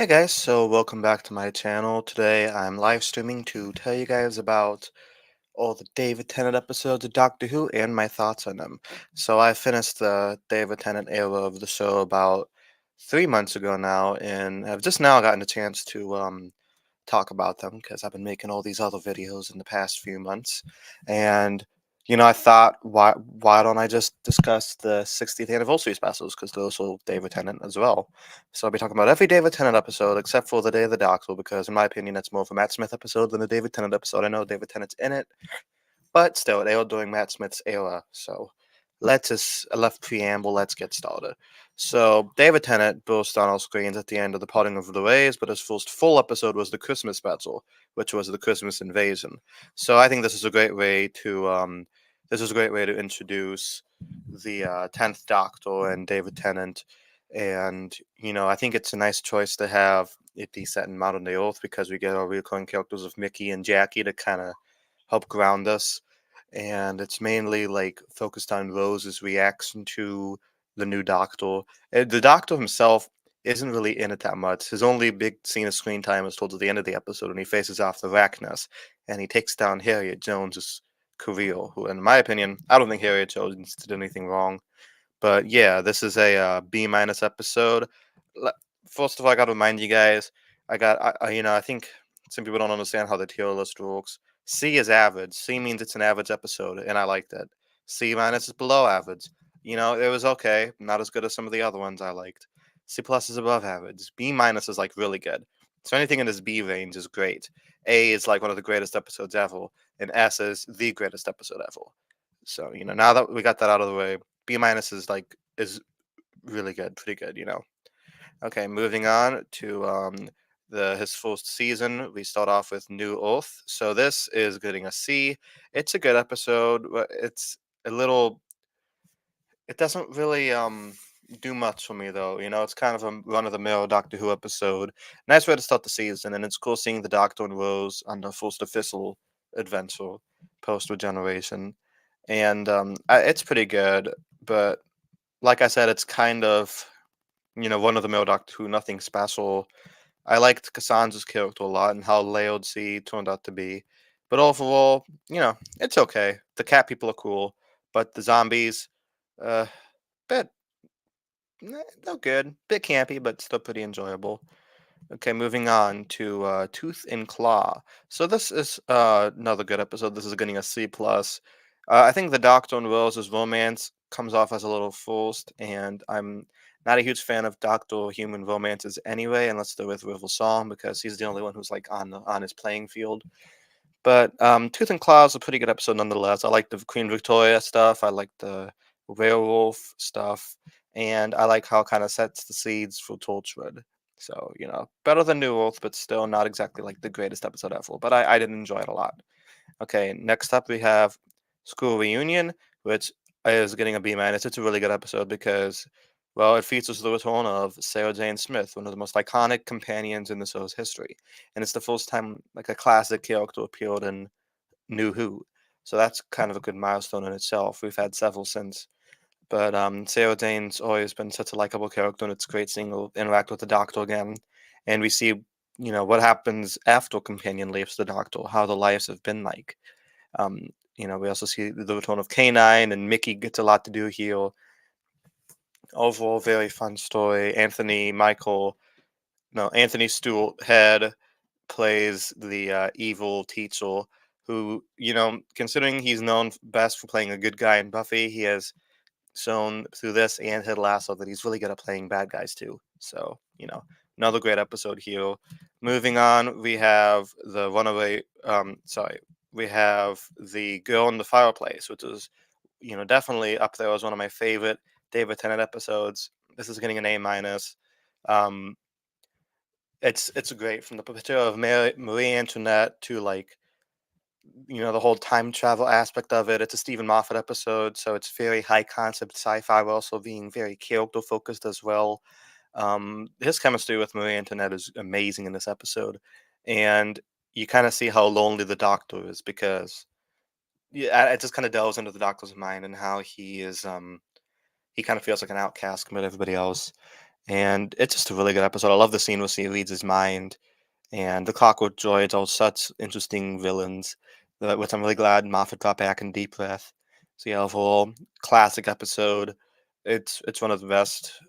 Hey guys, so welcome back to my channel. Today I'm live streaming to tell you guys about all the David Tennant episodes of Doctor Who and my thoughts on them. So I finished the David Tennant era of the show about 3 months ago now, and I've just now gotten a chance to talk about them because I've been making all these other videos in the past few months. And I thought, why don't I just discuss the 60th anniversary specials because those will David Tennant as well. So I'll be talking about every David Tennant episode except for the Day of the Doctor because, in my opinion, that's more of a Matt Smith episode than a David Tennant episode. I know David Tennant's in it, but still, they were doing Matt Smith's era. So let's just enough preamble. Let's get started. So David Tennant burst on our screens at the end of the Parting of the Ways, but his first full episode was the Christmas special, which was the Christmas Invasion. So I think this is a great way to introduce the 10th Doctor and David Tennant. And I think it's a nice choice to have it be set in modern day Earth because we get our recurring characters of Mickey and Jackie to kind of help ground us, and it's mainly like focused on Rose's reaction to the new Doctor. The Doctor himself isn't really in it that much. His only big scene of screen time is towards the end of the episode when he faces off the Rachnas and he takes down Harriet Jones's career. Who, in my opinion, I don't think Harriet Jones did anything wrong. But yeah, this is a B minus episode. Le- First of all, I got to remind you guys. I think some people don't understand how the tier list works. C is average. C means it's an average episode, and I liked it. C minus is below average. It was okay, not as good as some of the other ones I liked. C plus is above average. B minus is like really good. So anything in this B range is great. A is like one of the greatest episodes ever, and S is the greatest episode ever. So now that we got that out of the way, B minus is really good, pretty good. Okay, moving on to the his first season. We start off with New Earth. So this is getting a C. It's a good episode, but it's a little. It doesn't really do much for me though. It's kind of a run of the mill Doctor Who episode. Nice way to start the season, and it's cool seeing the Doctor and Rose on the first official adventure post regeneration, and it's pretty good. But like I said, it's kind of one of the mill Doctor Who, nothing special. I liked Cassandra's character a lot and how layered she turned out to be. But overall, it's okay. The cat people are cool, but the zombies, uh, bit they're good, bit campy, but still pretty enjoyable. Okay, moving on to Tooth and Claw. So this is another good episode. This is getting a C plus. I think the Doctor and Rose's romance comes off as a little forced, and I'm not a huge fan of Doctor human romances anyway, unless they're with River Song, because he's the only one who's like on his playing field. But Tooth and Claw is a pretty good episode nonetheless. I like the Queen Victoria stuff. I like the werewolf stuff, and I like how it kind of sets the seeds for Torchwood. So better than New Earth, but still not exactly like the greatest episode ever. But I did enjoy it a lot. Okay, next up we have School Reunion, which is getting a B minus. It's a really good episode because, well, it features the return of Sarah Jane Smith, one of the most iconic companions in the show's history, and it's the first time like a classic character appeared in New Who. So that's kind of a good milestone in itself. We've had several since. But Sarah Jane's always been such a likable character, and it's great seeing her interact with the Doctor again. And we see, what happens after Companion leaves the Doctor, how the lives have been like. Um, we also see the return of K9, and Mickey gets a lot to do here. Overall, very fun story. Anthony Stewart Head plays the evil teacher who, considering he's known best for playing a good guy in Buffy, he has shown through this and Ted Lasso that he's really good at playing bad guys too. So, another great episode here. Moving on, we have the runaway. We have the girl in the fireplace, which is, definitely up there as one of my favorite David Tennant episodes. This is getting an A minus. Um, it's great from the picture of Marie Antoinette to like the whole time travel aspect of it. It's a Stephen Moffat episode, so it's very high concept sci-fi while also being very character focused as well. His chemistry with Marie Antoinette is amazing in this episode, and you kind of see how lonely the Doctor is because it just kind of delves into the Doctor's mind and how he kind of feels like an outcast compared to everybody else. and it's just a really good episode. I love the scene where he reads his mind, and the Clockwork Droids are such interesting villains, which I'm really glad Moffat brought back in Deep Breath. So yeah, overall classic episode. It's one of the best.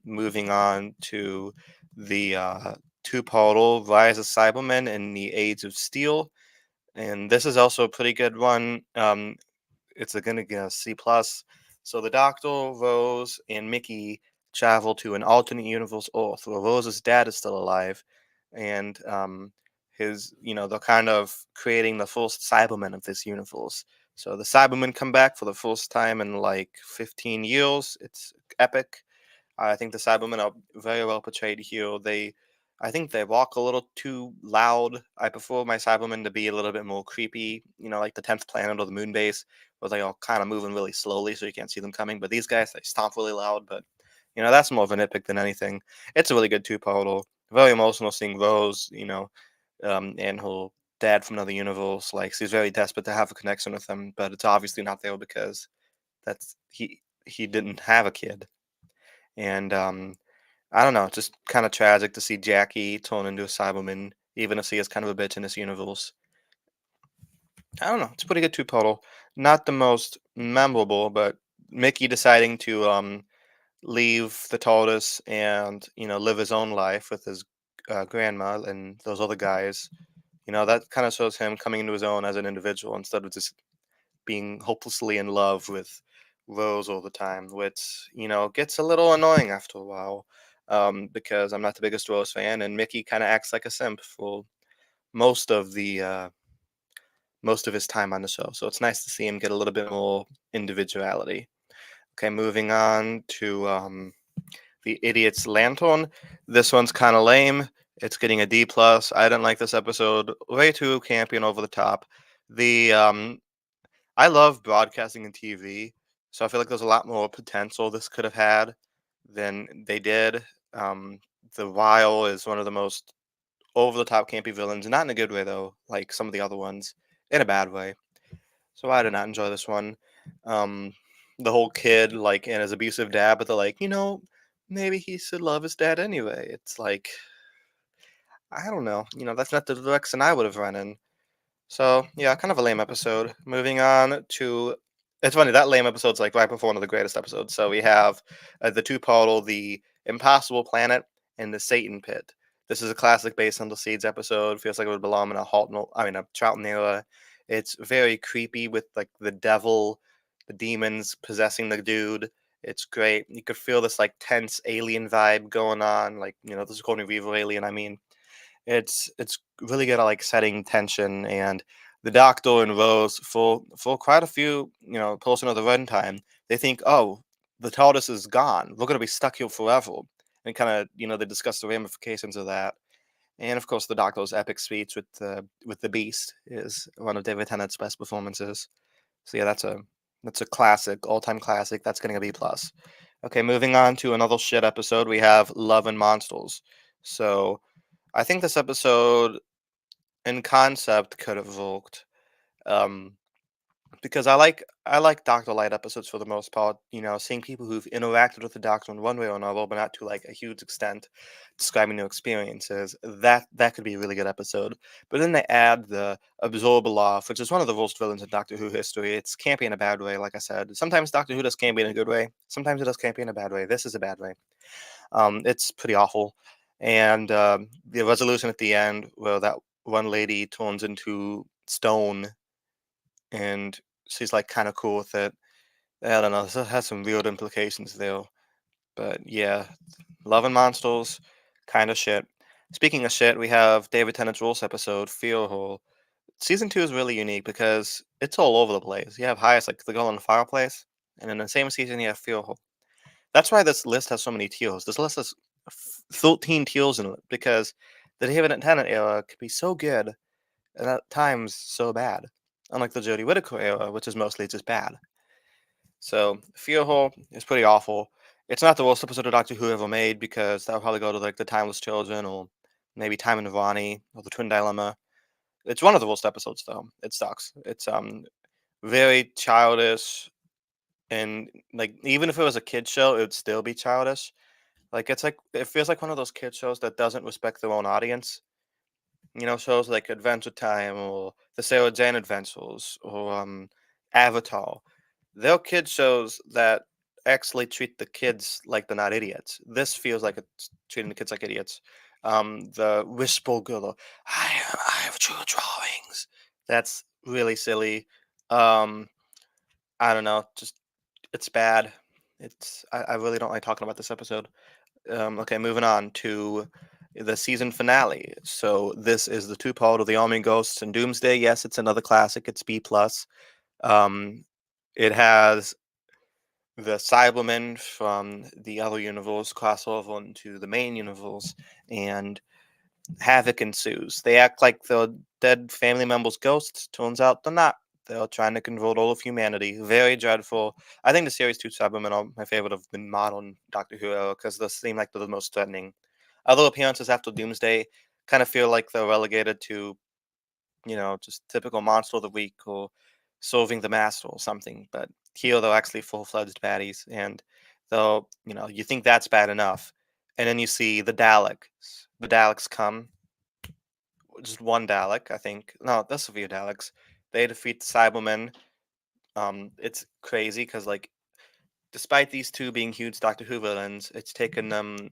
Moving on to the two portal Rise of Cybermen in the Age of Steel, and this is also a pretty good one. It's gonna get a C plus. So the Doctor, Rose, and Mickey travel to an alternate universe Earth where Rose's dad is still alive, and they're kind of creating the first Cybermen of this universe. So the Cybermen come back for the first time in like 15 years. It's epic. I think the Cybermen are very well portrayed here. I think they walk a little too loud. I prefer my Cybermen to be a little bit more creepy, like the 10th planet or the moon base, where they all kind of moving really slowly so you can't see them coming. But these guys, they stomp really loud. But, that's more of a nitpick than anything. It's a really good two-parter. Very emotional seeing Rose, and her dad from another universe. Like, she's very desperate to have a connection with him, but it's obviously not there because he didn't have a kid. And I don't know, it's just kind of tragic to see Jackie turn into a Cyberman, even if she is kind of a bitch in this universe. I don't know, it's a pretty good two total. Not the most memorable, but Mickey deciding to leave the TARDIS and live his own life with his grandma and those other guys. That kind of shows him coming into his own as an individual instead of just being hopelessly in love with Rose all the time, which gets a little annoying after a while. Because I'm not the biggest Rose fan, and Mickey kind of acts like a simp for most of the most of his time on the show. So it's nice to see him get a little bit more individuality. Okay, moving on to the Idiot's Lantern. This one's kind of lame. It's getting a D plus. I didn't like this episode. Way too campy and over the top. The I love broadcasting and TV, so I feel like there's a lot more potential this could have had than they did. Um, the Wile is one of the most over the top campy villains, not in a good way though, like some of the other ones, in a bad way. So I did not enjoy this one. Um, the whole kid like and his abusive dad, but they're like, maybe he should love his dad anyway. It's like I don't know, that's not the direction I would have run in. So yeah, kind of a lame episode. Moving on to, it's funny that lame episode's like right before one of the greatest episodes. So we have the two portal, the Impossible Planet, and the Satan Pit. This is a classic based on the Seeds episode. Feels like it would belong in a a Troughton era. It's very creepy with like the devil, the demons possessing the dude. It's great. You could feel this like tense alien vibe going on. Like this is Courtney Weaver alien. I mean, it's really good at like setting tension, and the Doctor and Rose for quite a few portion of the runtime they think, oh, the TARDIS is gone, we're gonna be stuck here forever, and kind of they discuss the ramifications of that. And of course the Doctor's epic speech with the Beast is one of David Tennant's best performances. So yeah, that's a classic, all-time classic. That's getting a B plus. Okay, moving on to another shit episode. We have Love and Monsters. So I think this episode in concept could have worked. Um, because I like Doctor Light episodes for the most part. Seeing people who've interacted with the Doctor in one way or another, but not to like a huge extent, describing new experiences. That could be a really good episode. But then they add the Absorb Aloft, which is one of the worst villains in Doctor Who history. It's campy in a bad way, like I said. Sometimes Doctor Who does campy in a good way. Sometimes it does campy in a bad way. This is a bad way. It's pretty awful. And the resolution at the end, where that one lady turns into stone, and she's like kind of cool with it. I don't know. This has some weird implications there. But yeah, Love and Monsters, kind of shit. Speaking of shit, we have David Tennant's Rules episode, Fear Hole. Season 2 is really unique because it's all over the place. You have highest like The Girl in the Fireplace, and in the same season you have Fear Hole. That's why this list has so many teals. This list has 13 teals in it because the David Tennant era could be so good and at times so bad. Unlike the Jodie Whittaker era, which is mostly just bad. So Fear Hole is pretty awful. It's not the worst episode of Doctor Who ever made because that would probably go to like the Timeless Children or maybe Time and Ronnie or the Twin Dilemma. It's one of the worst episodes though. It sucks. It's very childish, and like even if it was a kid show, it would still be childish. Like it feels like one of those kid shows that doesn't respect their own audience. Shows like Adventure Time or the Sarah Jane Adventures or Avatar. They're kid shows that actually treat the kids like they're not idiots. This feels like it's treating the kids like idiots. The Whisper Girl, I have true drawings. That's really silly. Um, I don't know, just it's bad. I really don't like talking about this episode. Okay, moving on to the season finale. So this is the two-part of the Army Ghosts and Doomsday. Yes, it's another classic. It's B plus. Um, it has the Cybermen from the other universe cross over into the main universe, and havoc ensues. They act like they're dead family members' ghosts. Turns out they're not. They're trying to control all of humanity. Very dreadful. I think the series two Cybermen are my favorite of the modern Doctor Who era because they seem like they're the most threatening. Other appearances after Doomsday kind of feel like they're relegated to, just typical monster of the week or solving the master or something. But here they're actually full-fledged baddies, and though you think that's bad enough, and then you see the Daleks. The Daleks come, just one Dalek, I think. No, that's a few Daleks. They defeat the Cybermen. It's crazy because like, despite these two being huge Doctor Who villains, it's taken them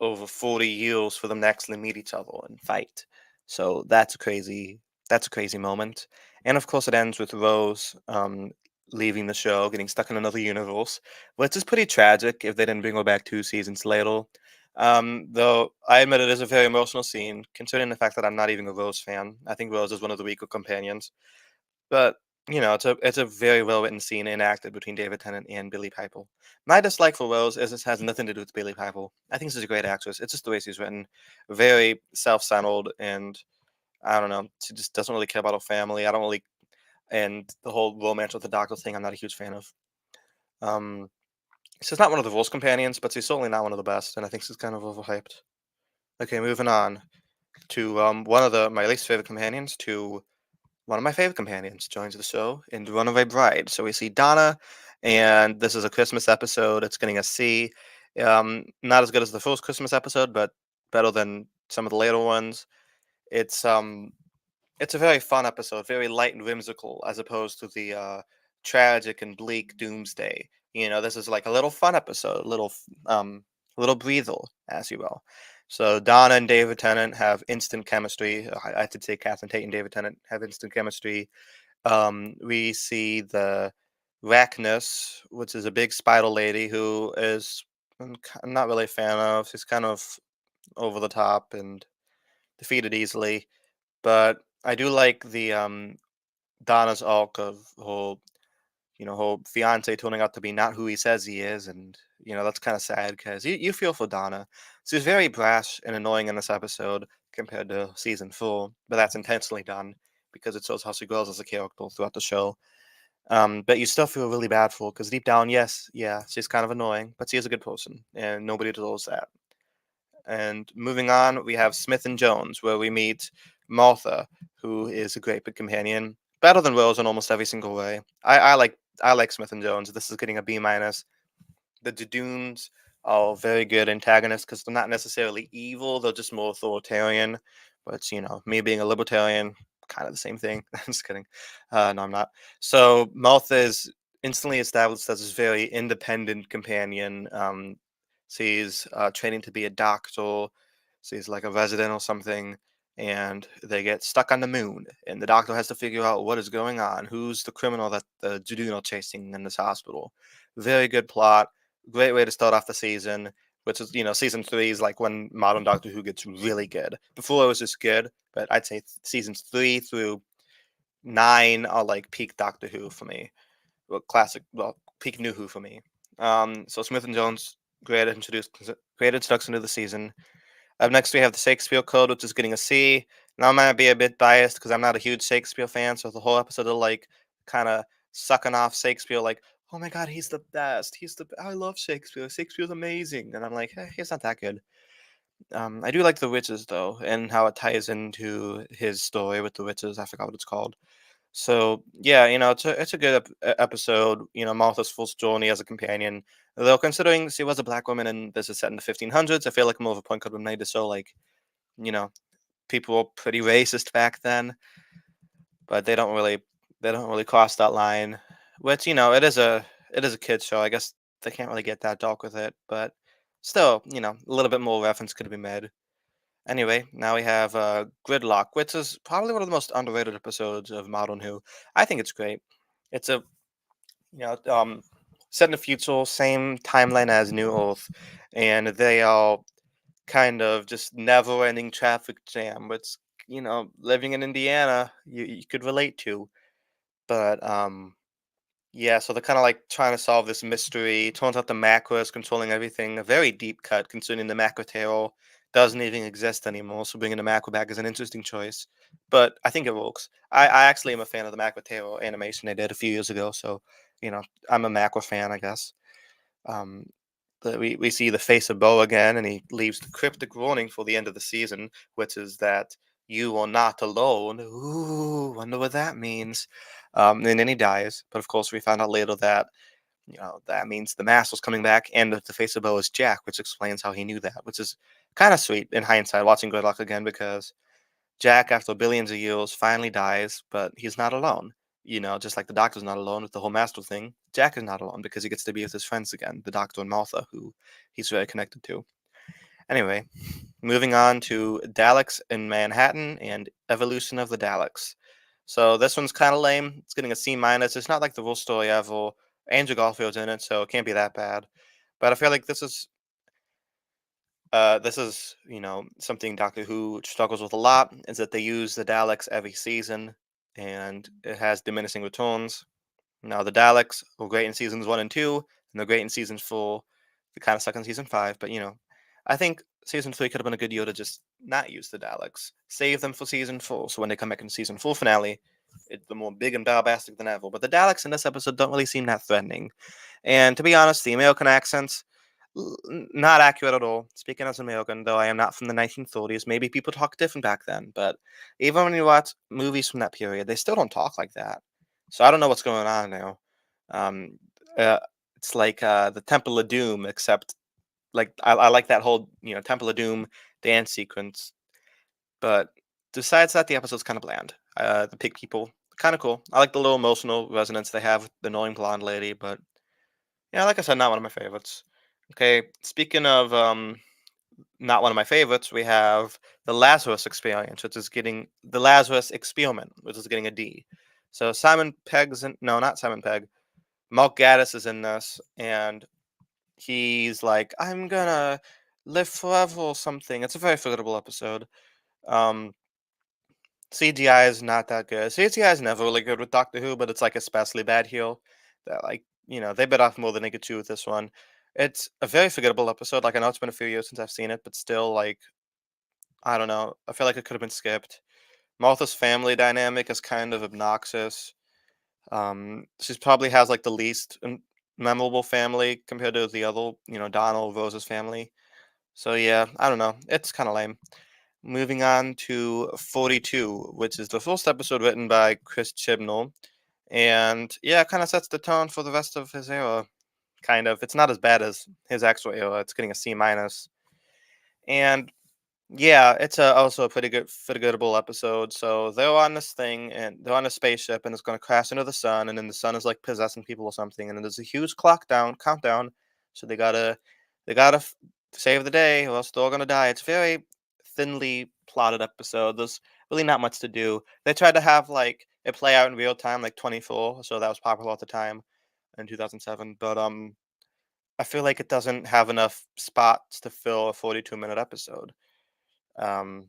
over 40 years for them to actually meet each other and fight. So that's a crazy moment. And of course it ends with Rose leaving the show, getting stuck in another universe, which is pretty tragic if they didn't bring her back 2 seasons later. Though I admit it is a very emotional scene, considering the fact that I'm not even a Rose fan. I think Rose is one of the weaker companions. But it's a very well written scene enacted between David Tennant and Billie Piper. My dislike for Rose is this has nothing to do with Billie Piper. I think she's a great actress. It's just the way she's written, very self-centered, and I don't know. She just doesn't really care about her family. I don't really, and the whole romance with the Doctor thing. I'm not a huge fan of. Um, she's not one of the worst companions, but she's certainly not one of the best, and I think she's kind of overhyped. Okay, moving on to one of my least favorite companions to one of my favorite companions joins the show in The Runaway Bride. So we see Donna, and this is a Christmas episode. It's getting a C. Not as good as the first Christmas episode, but better than some of the later ones. It's it's a very fun episode, very light and whimsical, as opposed to the tragic and bleak Doomsday. This is like a little fun episode, little breather, as you will. So Donna and David Tennant have instant chemistry. I should say Catherine Tate and David Tennant have instant chemistry. We see the Rachnos, which is a big spider lady who is I'm not really a fan of. She's kind of over the top and defeated easily. But I do like the Donna's arc of her fiance turning out to be not who he says he is, and that's kind of sad because you feel for Donna. She's very brash and annoying in this episode compared to season 4, but that's intentionally done because it shows how she grows as a character throughout the show. But you still feel really bad for her because deep down, yes, yeah, she's kind of annoying, but she is a good person, and nobody deserves that. And moving on, we have Smith and Jones, where we meet Martha, who is a great big companion, better than Rose in almost every single way. I like Smith and Jones. This is getting a B minus. The Jadoons are very good antagonists because they're not necessarily evil; they're just more authoritarian. But me being a libertarian, kind of the same thing. I'm just kidding. No, I'm not. So Martha is instantly established as this very independent companion. She's training to be a doctor. She's like a resident or something, and they get stuck on the moon. And the doctor has to figure out what is going on. Who's the criminal that the Judoon are chasing in this hospital? Very good plot. Great way to start off the season. Which is, season 3 is like when modern Doctor Who gets really good. Before it was just good, but I'd say seasons 3 through 9 are like peak Doctor Who for me. Well, peak New Who for me. So Smith and Jones, great introduction to the season. Up next, we have the Shakespeare Code, which is getting a C. Now, I might be a bit biased because I'm not a huge Shakespeare fan, so the whole episode of like kind of sucking off Shakespeare, like, oh my god, he's the best. I love Shakespeare. Shakespeare's amazing, and I'm like, he's not that good. I do like the witches though, and how it ties into his story with the witches. I forgot what it's called. So yeah, it's a good episode. Martha's full journey as a companion. Though considering she was a black woman and this is set in the 1500s, I feel like more of a point could have been made to show like you know people were pretty racist back then, but they don't really cross that line. Which it is a kids show. I guess they can't really get that dark with it, but still, a little bit more reference could be made. Anyway, now we have Gridlock, which is probably one of the most underrated episodes of Modern Who. I think it's great. It's a you know set in the future, same timeline as New Earth, and they are kind of just never-ending traffic jam. Which living in Indiana, you could relate to. But yeah, so they're kind of like trying to solve this mystery. Turns out the macro is controlling everything. A very deep cut, considering the macro tail doesn't even exist anymore. So bringing the macro back is an interesting choice, but I think it works. I actually am a fan of the macro tail animation they did a few years ago. So you know, I'm a macro fan, I guess. Um, we see the face of Bo again, and he leaves the cryptic warning for the end of the season, which is that you are not alone. Ooh, wonder what that means. And then he dies. But of course, we found out later that that means the mask was coming back, and that the face of Bo is Jack, which explains how he knew that, which is kind of sweet in hindsight watching Good Luck again because Jack, after billions of years, finally dies, but he's not alone. Just like the Doctor's not alone with the whole Master thing, Jack is not alone because he gets to be with his friends again, the Doctor and Martha, who he's very connected to. Anyway, moving on to Daleks in Manhattan and Evolution of the Daleks. So this one's kind of lame. It's getting a C minus. It's not like the worst story ever. Andrew Garfield's in it, so it can't be that bad. But I feel like this is something Doctor Who struggles with a lot is that they use the Daleks every season, and it has diminishing returns. Now the Daleks were great in seasons 1 and 2, and they're great in season 4. They kind of suck in season 5, but I think season 3 could have been a good year to just not use the Daleks, save them for season 4. So when they come back in season 4 finale, they're more big and bombastic than ever. But the Daleks in this episode don't really seem that threatening. And to be honest, the American accents, not accurate at all. Speaking as an American, though I am not from the 1930s, maybe people talk different back then. But even when you watch movies from that period, they still don't talk like that. So I don't know what's going on now. Um, uh, it's like the Temple of Doom, except like I like that whole Temple of Doom dance sequence. But besides that, the episode's kind of bland. The pig people, kind of cool. I like the little emotional resonance they have with the annoying blonde lady, but yeah, like I said, not one of my favorites. Okay, speaking of not one of my favorites, we have the Lazarus Experience, which is getting the Lazarus Experiment, which is getting a D. So Simon Pegg's in, no, not Simon Pegg. Mark Gaddis is in this, and he's like, "I'm gonna live forever" or something. It's a very forgettable episode. Um, CGI is not that good. CGI is never really good with Doctor Who, but it's like especially bad here. That like they bit off more than they could chew with this one. It's a very forgettable episode. Like I know it's been a few years since I've seen it, but still, like I don't know. I feel like it could have been skipped. Martha's family dynamic is kind of obnoxious. She's probably has like the least memorable family compared to the other, Donald Rose's family. So yeah, I don't know. It's kind of lame. Moving on to 42, which is the first episode written by Chris Chibnall. And yeah, it kind of sets the tone for the rest of his era. Kind of. It's not as bad as his actual era. It's getting a C minus. And yeah, it's also a pretty good, forgettable episode. So they're on this thing, and they're on a spaceship, and it's going to crash into the sun, and then the sun is like possessing people or something, and then there's a huge countdown. So they gotta save the day, or else they're all gonna die. It's very thinly plotted episode. There's really not much to do. They tried to have like it play out in real time, like 24, so that was popular at the time in 2007. But I feel like it doesn't have enough spots to fill a 42-minute episode. Um,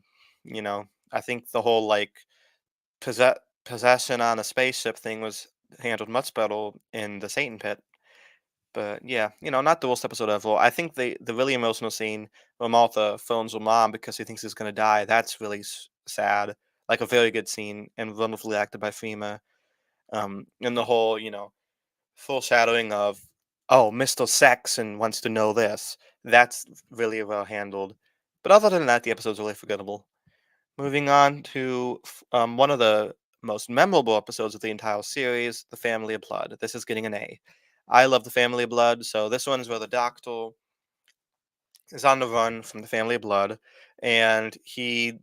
I think the whole like possession on a spaceship thing was handled much better in the Satan Pit. But yeah, not the worst episode ever. I think the really emotional scene where Martha phones her mom because he thinks he's gonna die. That's really sad. Like a very good scene and wonderfully acted by Freema. And the whole foreshadowing of Mr. Saxon wants to know this. That's really well handled. But other than that, the episode's really forgettable. Moving on to one of the most memorable episodes of the entire series, The Family of Blood. This is getting an A. I love The Family of Blood, so this one is where the Doctor is on the run from the Family of Blood, and he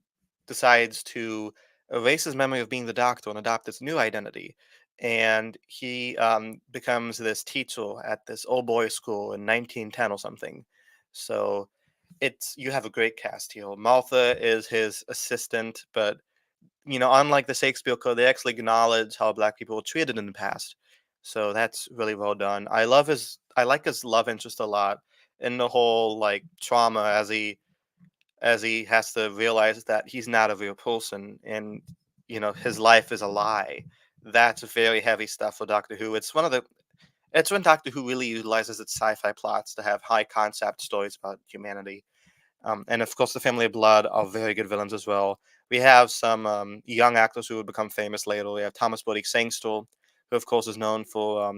decides to erase his memory of being the Doctor and adopt this new identity. And he becomes this teacher at this old boys' school in 1910 or something. So it's you have a great cast here. Martha is his assistant, but unlike the Shakespeare Code, they actually acknowledge how black people were treated in the past. So that's really well done. I like his love interest a lot in the whole like trauma as he has to realize that he's not a real person and his life is a lie. That's very heavy stuff for Doctor Who. It's when Doctor Who really utilizes its sci-fi plots to have high concept stories about humanity. And of course, the Family of Blood are very good villains as well. We have some young actors who would become famous later. We have Thomas Bodie Sangster, who of course is known for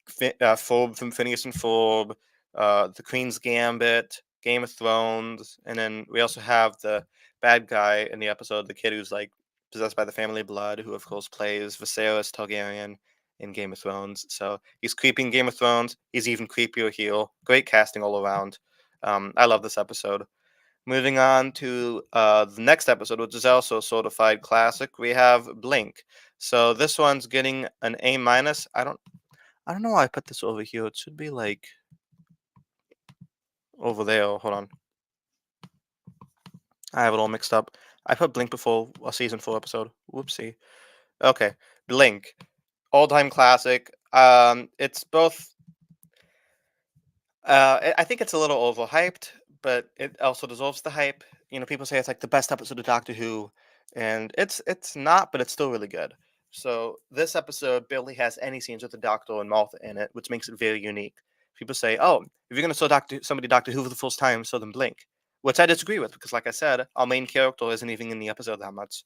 Ferb from Phineas and Ferb, The Queen's Gambit, Game of Thrones, and then we also have the bad guy in the episode, the kid who's like possessed by the Family of Blood, who of course plays Viserys Targaryen in Game of Thrones. So he's creepy in Game of Thrones. He's even creepier here. Great casting all around. I love this episode. Moving on to the next episode, which is also a certified classic, we have Blink. So this one's getting an A minus. I don't know why I put this over here. It should be like over there. Hold on. I have it all mixed up. I put Blink before a season 4 episode. Whoopsie. Okay. Blink. All-time classic. It's both I think it's a little overhyped, but it also deserves the hype. People say it's like the best episode of Doctor Who, and it's not, but it's still really good. So this episode barely has any scenes with the Doctor and Martha in it, which makes it very unique. People say, "Oh, if you're gonna show somebody Doctor Who for the first time, show them Blink," which I disagree with because, like I said, our main character isn't even in the episode that much.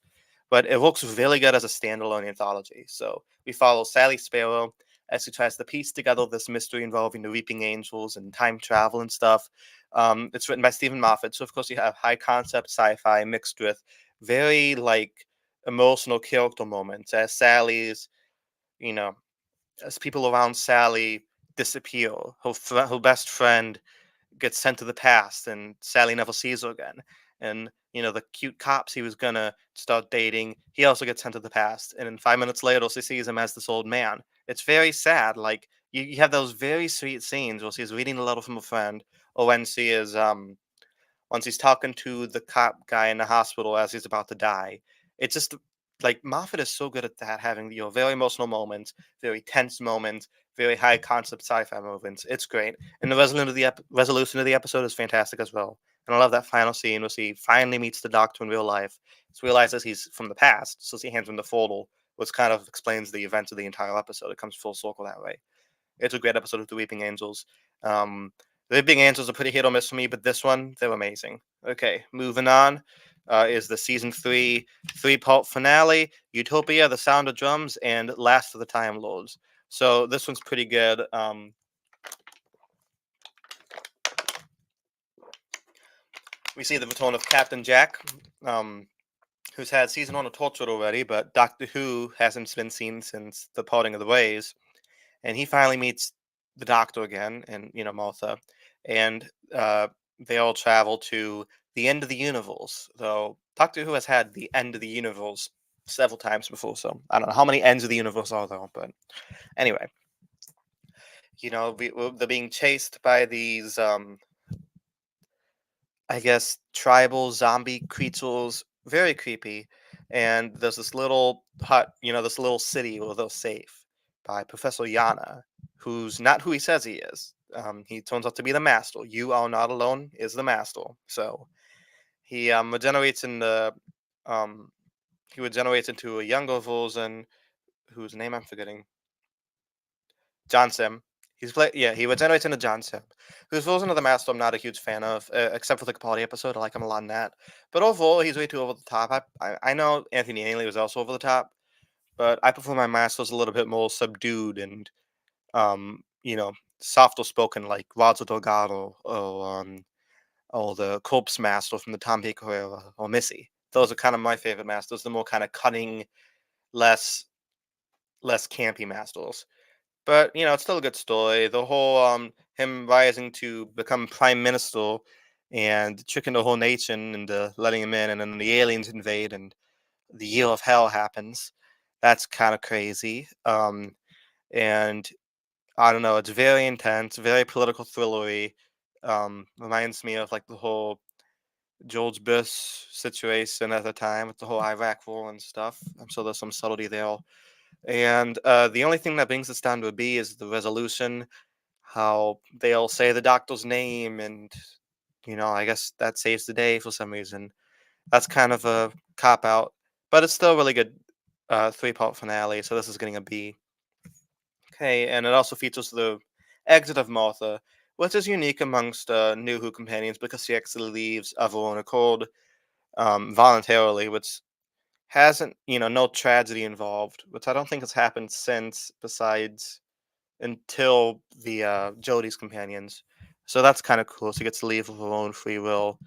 But it works really good as a standalone anthology. So we follow Sally Sparrow as he tries to piece together this mystery involving the Weeping Angels and time travel and stuff. It's written by Stephen Moffat, so of course you have high concept sci-fi mixed with very like emotional character moments as you know, as people around Sally disappear. Her best friend gets sent to the past and Sally never sees her again. And the cute cops he was gonna start dating, he also gets sent to the past. And then 5 minutes later, she sees him as this old man. It's very sad. Like you have those very sweet scenes where she's reading a letter from a friend, or when she is once he's talking to the cop guy in the hospital as he's about to die. It's just like Moffat is so good at that, having very emotional moments, very tense moments, very high concept sci-fi moments. It's great, and the resolution of the episode is fantastic as well. And I love that final scene where he finally meets the Doctor in real life. He realizes he's from the past, so he hands him the photo, which kind of explains the events of the entire episode. It comes full circle that way. It's a great episode of The Weeping Angels. Um, the Weeping Angels are pretty hit or miss for me, but this one, they're amazing. Okay, moving on is the season three-part finale, Utopia, The Sound of Drums, and Last of the Time Lords. So this one's pretty good. We see the return of Captain Jack, who's had season 1 of Torchwood already, but Doctor Who hasn't been seen since the parting of the ways. And he finally meets the Doctor again, and Martha, and they all travel to the end of the universe. Though Doctor Who has had the end of the universe several times before, so I don't know how many ends of the universe are there. But anyway, they're being chased by these, I guess, tribal zombie creatures, very creepy. And there's this little hut, this little city where they're safe by Professor Yana, who's not who he says he is. He turns out to be the master. You are not alone is the master. So he regenerates in the um he regenerates into a younger version whose name I'm forgetting. John Sim. He regenerates into John Sim. Whose version of the Master I'm not a huge fan of, except for the Capaldi episode. I like him a lot in that. But overall, he's way too over the top. I know Anthony Ainley was also over the top, but I prefer my Masters a little bit more subdued and, um, you know, softer spoken, like Roger Delgado or the Corpse Master from the Tom Baker era, or Missy. Those are kind of my favorite Masters. The more kind of cutting, less less campy masters. But it's still a good story. The whole him rising to become prime minister and tricking the whole nation into letting him in, and then the aliens invade and the year of hell happens. That's kind of crazy. And I don't know. It's very intense, very political thrillery. Reminds me of like the whole George Bush situation at the time with the whole Iraq war and stuff. I'm sure there's some subtlety there. And the only thing that brings us down to a B is the resolution. How they'll say the doctor's name, and I guess that saves the day for some reason. That's kind of a cop out, but it's still a really good three-part finale. So this is getting a B. Okay, and it also features the exit of Martha, which is unique amongst New Who companions because she actually leaves of her own accord voluntarily, which hasn't, no tragedy involved, which I don't think has happened since, besides until the Jodie's companions. So that's kind of cool. She gets to leave of her own free will.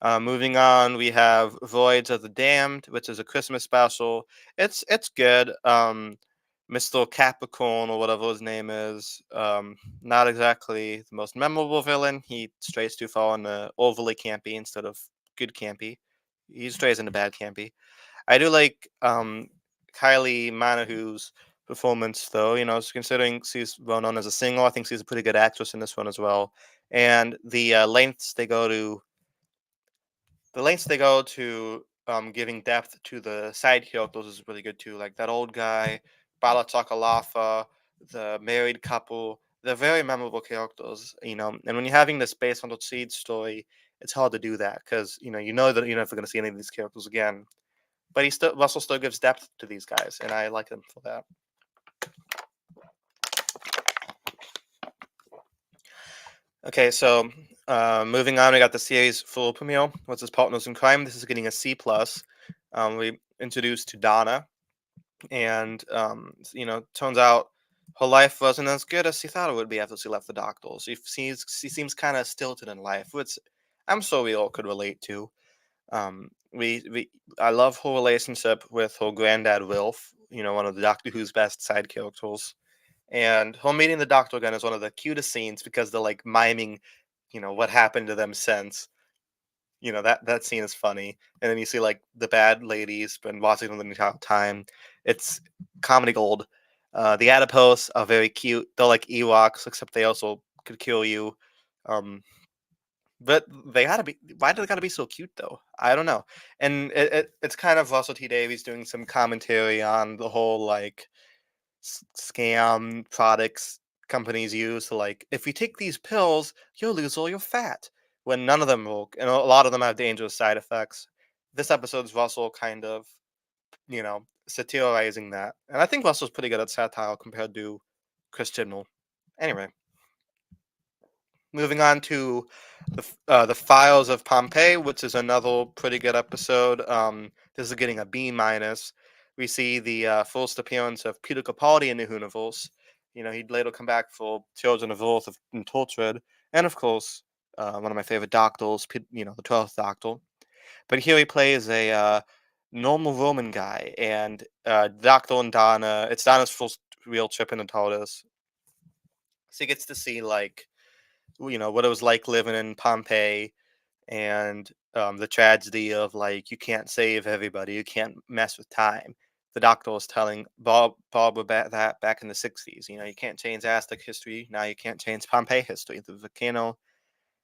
Moving on, we have Voyage of the Damned, which is a Christmas special. It's good. Mr. Capricorn or whatever his name is, not exactly the most memorable villain. He strays too far in the overly campy instead of good campy. He strays into bad campy. I do like Kylie Minogue's performance, though. Considering she's well known as a singer, I think she's a pretty good actress in this one as well. And the lengths they go to giving depth to the side characters is really good too. Like that old guy, Bala Chakalafa, the married couple. They're very memorable characters, And when you're having this based on the seed story, it's hard to do that because you know that you're never going to see any of these characters again. But Russell still gives depth to these guys, and I like him for that. Okay, so moving on, we got the series full premiere. What's his partners in crime? This is getting a C plus. We introduced to Donna, and turns out her life wasn't as good as she thought it would be after she left the doctor. She seems kind of stilted in life, which I'm sure we all could relate to. We I love her relationship with her granddad Wilf. One of the Doctor Who's best side characters. And her meeting the Doctor again is one of the cutest scenes because they're like miming, what happened to them since. That scene is funny. And then you see like the bad ladies been watching them the entire time. It's comedy gold. The adipose are very cute. They're like Ewoks, except they also could kill you. Um, but they gotta be. Why do they gotta be so cute though? I don't know. And it's kind of Russell T Davies doing some commentary on the whole like scam products companies use to like, if you take these pills, you'll lose all your fat. When none of them will, and a lot of them have dangerous side effects. This episode's Russell kind of, satirizing that, and I think Russell's pretty good at satire compared to Chris Chibnall. Anyway, moving on to the Files of Pompeii, which is another pretty good episode. This is getting a B minus. We see the first appearance of Peter Capaldi in the universe. He'd later come back for Children of Earth and Tortured, and of course, one of my favorite doctors, the 12th Doctor. But here he plays a normal Roman guy, and Doctor and Donna. It's Donna's first real trip in the TARDIS, so he gets to see like what it was like living in Pompeii, and the tragedy of like you can't save everybody, you can't mess with time. The Doctor was telling Barbara that back in the 60s. You can't change Aztec history. Now you can't change Pompeii history. The volcano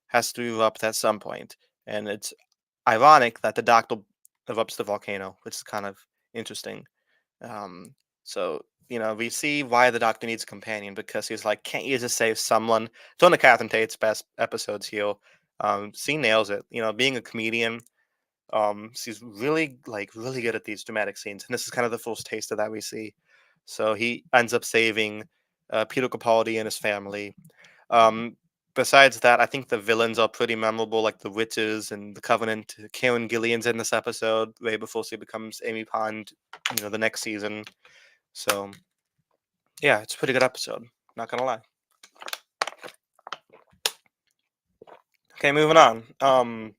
has to erupt at some point, and it's ironic that the Doctor erupts the volcano, which is kind of interesting. Um, so we see why the Doctor needs a companion because he's like, can't you just save someone? It's one of Catherine Tate's best episodes here. She nails it. Being a comedian, she's really really good at these dramatic scenes, and this is kind of the first taste of that we see. So he ends up saving Peter Capaldi and his family. Um, Besides that, I think the villains are pretty memorable, like the witches and the Covenant. Karen Gillian's in this episode way before she becomes Amy Pond, the next season. So yeah, it's a pretty good episode. Not gonna lie. Okay, moving on.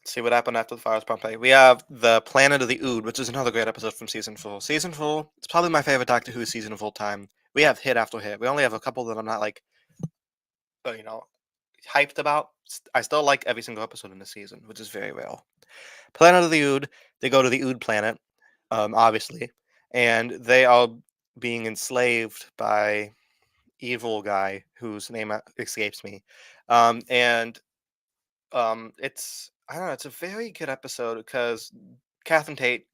See what happened after the fires Pompeii. We have the Planet of the Ood, which is another great episode from season four. Season four, it's probably my favorite Doctor Who season of all time. We have hit after hit. We only have a couple that I'm not like, you know, hyped about. I still like every single episode in the season, which is very rare. Planet of the Ood, they go to the Ood planet, obviously, and they are being enslaved by evil guy whose name escapes me. And it's I don't know, it's a very good episode because Catherine Tate,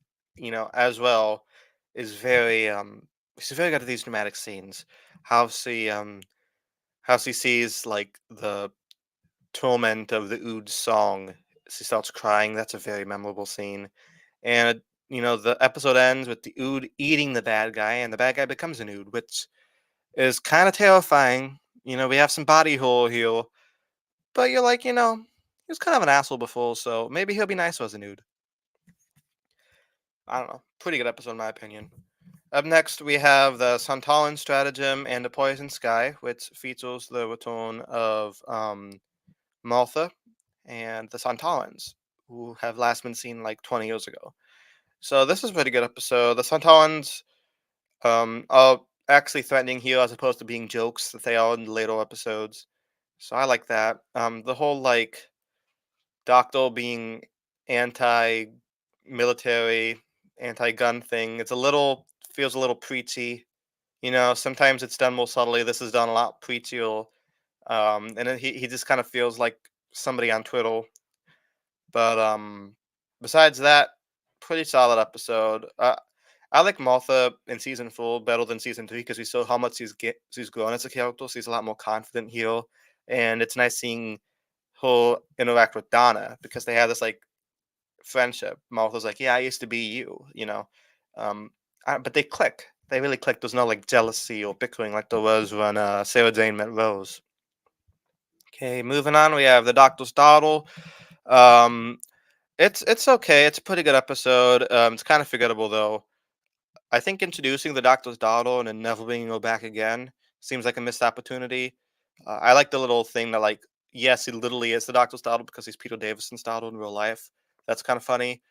as well, is very she's very good at these dramatic scenes. How she um how she sees like the torment of the Ood song. She starts crying. That's a very memorable scene. And the episode ends with the Ood eating the bad guy, and the bad guy becomes an Ood, which is kind of terrifying. We have some body horror here, but you're like, he was kind of an asshole before, so maybe he'll be nicer as a nude. I don't know. Pretty good episode in my opinion. Up next, we have the Santolan Stratagem and the Poison Sky, which features the return of Martha and the Santalans, who have last been seen like 20 years ago. So this is a pretty good episode. The Santalans are actually threatening here as opposed to being jokes that they are in the later episodes. So I like that. The whole like Doctor being anti-military, anti-gun thing. It's a little feels a little preachy. Sometimes it's done more subtly. This is done a lot preachier. And then he just kind of feels like somebody on Twitter. But besides that, pretty solid episode. I like Martha in season four better than season three because we saw how much she's grown as a character. She's a lot more confident here, and it's nice seeing her interact with Donna because they have this like friendship. Martha's like, "Yeah, I used to be you," um, but they click. They really click. There's no like jealousy or bickering like there was when Sarah Jane met Rose. Okay, moving on. We have the Doctor's Daughter. Um, it's okay. It's a pretty good episode. It's kind of forgettable though. I think introducing the Doctor's Daughter and then never bringing her back again seems like a missed opportunity. I like the little thing that, like, yes, he literally is the Doctor's daughter because he's Peter Davison's daughter in real life. That's kind of funny.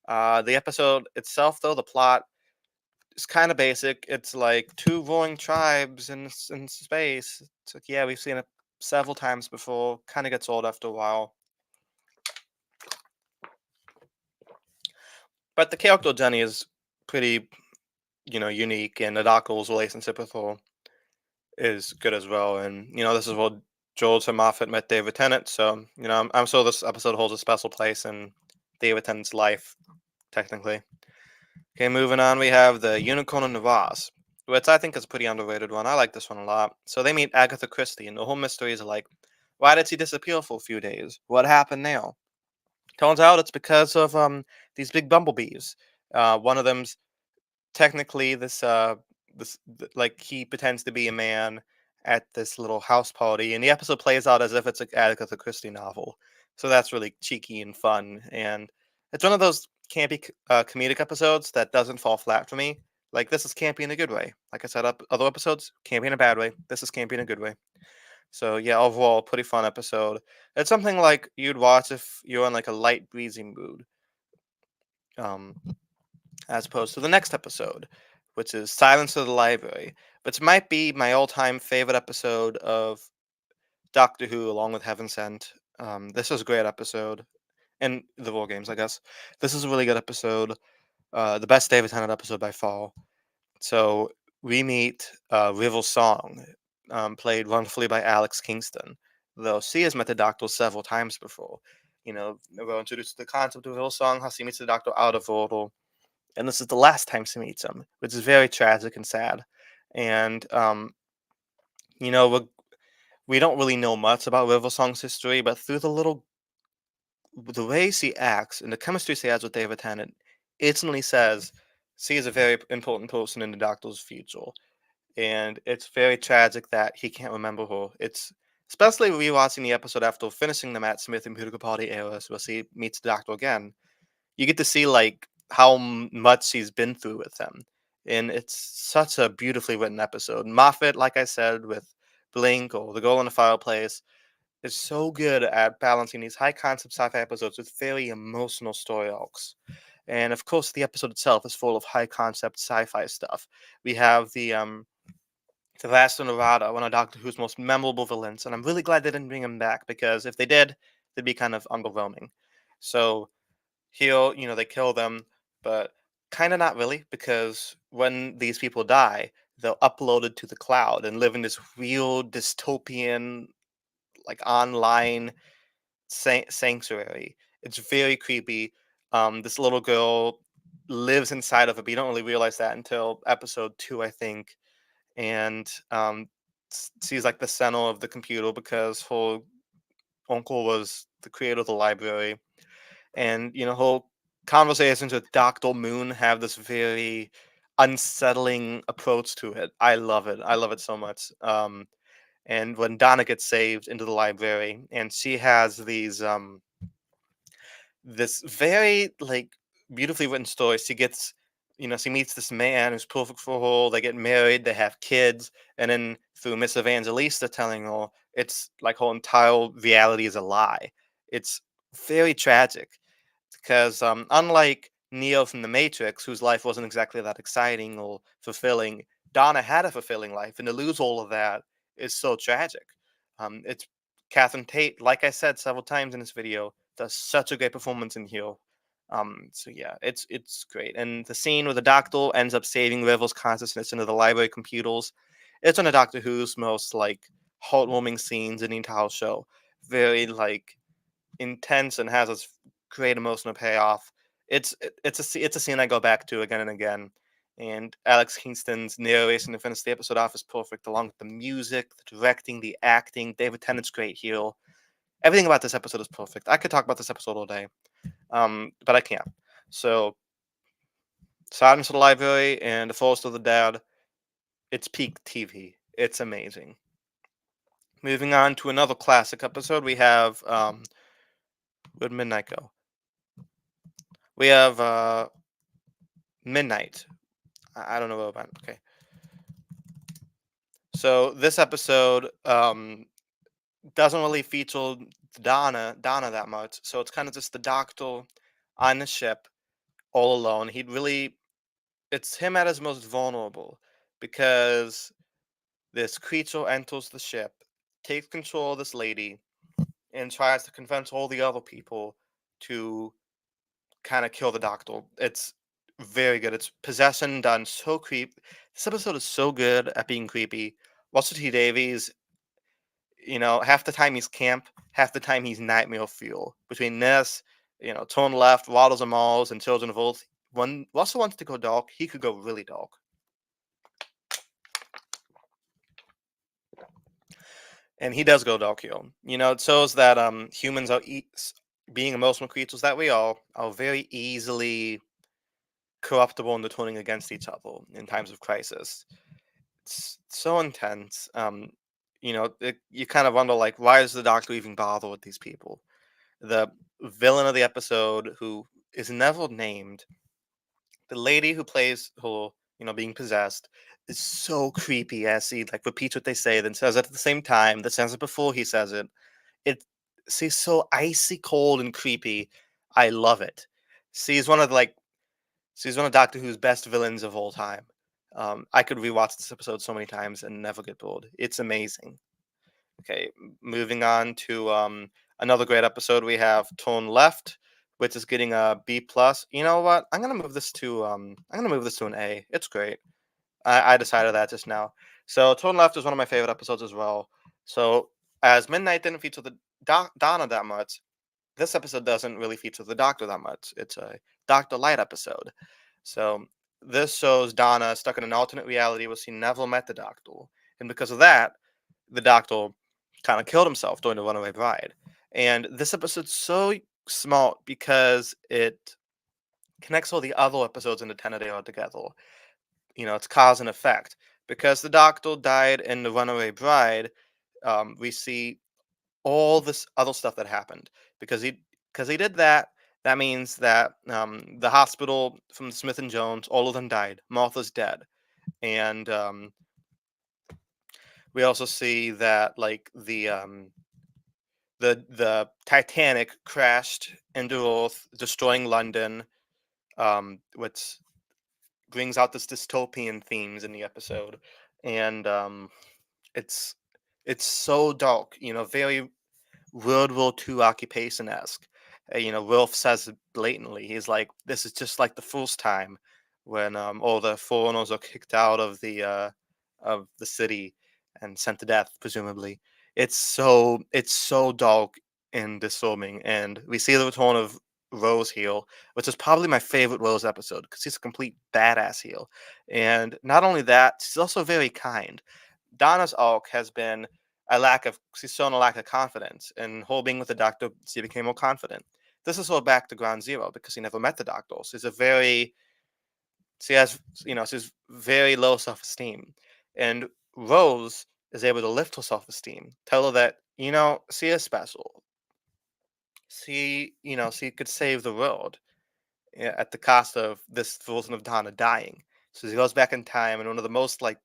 The episode itself, though, the plot is kind of basic. It's like two warring tribes in space. It's like, yeah, we've seen it several times before. Kind of gets old after a while. But the character Jenny is pretty, unique, and the Doctor's relationship with her is good as well. And this is what Joel Moffat met David Tennant, so I'm sure this episode holds a special place in David Tennant's life, technically. Okay, moving on, we have the Unicorn and the Vase, which I think is a pretty underrated one. I like this one a lot. So they meet Agatha Christie, and the whole mystery is like, why did she disappear for a few days? What happened now? Turns out it's because of these big bumblebees. One of them's technically like he pretends to be a man at this little house party, and the episode plays out as if it's an Agatha Christie novel. So that's really cheeky and fun, and it's one of those campy comedic episodes that doesn't fall flat for me. Like this is campy in a good way. Like I said, other episodes campy in a bad way. This is campy in a good way. So yeah, overall, pretty fun episode. It's something like you'd watch if you're in like a light breezy mood. Um, as opposed to the next episode, which is Silence of the Library, which might be my all-time favorite episode of Doctor Who, along with Heaven Sent. This is a great episode, and the War Games, I guess. This is a really good episode. The best David Tennant episode by far. So we meet River Song, played wonderfully by Alex Kingston. Though she has met the Doctor several times before. We're introduced to the concept of River Song, how she meets the Doctor out of order, and this is the last time she meets him, which is very tragic and sad. And you know, we don't really know much about River Song's history, but through the way she acts and the chemistry she has with David Tennant, instantly says she is a very important person in the Doctor's future, and it's very tragic that he can't remember her. It's especially rewatching the episode after finishing the Matt Smith and Peter Capaldi eras, where she meets the Doctor again. You get to see like how much he's been through with them, and it's such a beautifully written episode. Moffat, like I said, with Blink or The Girl in the Fireplace, is so good at balancing these high concept sci-fi episodes with very emotional story arcs. And of course, the episode itself is full of high concept sci-fi stuff. We have the Vast Nevada, one of Doctor Who's most memorable villains, and I'm really glad they didn't bring him back because if they did, they'd be kind of underwhelming. So they kill them, but kind of not really because when these people die, they're uploaded to the cloud and live in this real dystopian, like online sanctuary. It's very creepy. This little girl lives inside of it, but you don't really realize that until episode two, I think. And she's like the center of the computer because her uncle was the creator of the library. And her conversations with Dr. Moon have this very unsettling approach to it. I love it. I love it so much. And when Donna gets saved into the library, and she has this very like beautifully written story. She meets this man who's perfect for her. They get married, they have kids, and then through Miss Evangelista telling her it's like her entire reality is a lie. It's very tragic because unlike Neo from the Matrix, whose life wasn't exactly that exciting or fulfilling, Donna had a fulfilling life, and to lose all of that is so tragic. It's Catherine Tate, like I said several times in this video, does such a great performance in here. So yeah, it's great. And the scene where the Doctor ends up saving River's consciousness into the library computers, it's one of Doctor Who's most like heartwarming scenes in the entire show. Very like intense and has this great emotional payoff. It's a scene I go back to again and again. And Alex Kingston's narration to finish the episode off is perfect, along with the music, the directing, the acting. David Tennant's great here. Everything about this episode is perfect. I could talk about this episode all day, but I can't. So, Silence of the Library and The Forest of the Dead, it's peak TV. It's amazing. Moving on to another classic episode, we have where'd Midnight go? We have Midnight. I don't know what about. Okay, so this episode doesn't really feature Donna that much. So it's kind of just the Doctor on the ship all alone. It's him at his most vulnerable because this creature enters the ship, takes control of this lady, and tries to convince all the other people to kind of kill the Doctor. It's very good. It's possession done so creep. This episode is so good at being creepy. Russell T Davies, half the time he's camp, half the time he's nightmare fuel. Between this, Turn Left, Waddles and Malls, and Children of Earth, when Russell wants to go dark, he could go really dark. And he does go dark here. It shows that humans are being emotional creatures that we are very easily corruptible and turning against each other in times of crisis. It's so intense. You kind of wonder, like, why does the Doctor even bother with these people? The villain of the episode, who is never named, the lady who plays her, being possessed, is so creepy as he like repeats what they say, then says it at the same time, that says it before he says it. It She's so icy cold and creepy. I love it. She's one of like she's one of Doctor Who's best villains of all time. I could rewatch this episode so many times and never get bored. It's amazing. Okay, moving on to another great episode. We have Tone Left, which is getting a B plus. You know what? I'm gonna move this to an A. It's great. I decided that just now. So Tone Left is one of my favorite episodes as well. So as Midnight didn't feature the Donna that much, this episode doesn't really feature the Doctor that much. It's a Doctor Light episode. So this shows Donna stuck in an alternate reality where she never met the Doctor, and because of that, the Doctor kind of killed himself during the Runaway Bride. And this episode's so smart because it connects all the other episodes in the Tennant era together. It's cause and effect. Because the Doctor died in the Runaway Bride, we see all this other stuff that happened because he did that. That means that the hospital from Smith and Jones, all of them died. Martha's dead, and we also see that like the Titanic crashed into Earth, destroying London, which brings out this dystopian themes in the episode, and it's it's so dark, very World War II occupation esque. Wilf says it blatantly. He's like, "This is just like the first time when all the foreigners are kicked out of the city and sent to death, presumably." It's so dark and disturbing, and we see the return of Rose heel, which is probably my favorite Rose episode because he's a complete badass heel, and not only that, she's also very kind. Donna's arc has been she's shown a lack of confidence, and her being with the Doctor, she became more confident. This is her back to ground zero because she never met the Doctor. She has, she's very low self esteem, and Rose is able to lift her self esteem, tell her that she is special. She could save the world, at the cost of this version of Donna dying. So she goes back in time, and one of the most like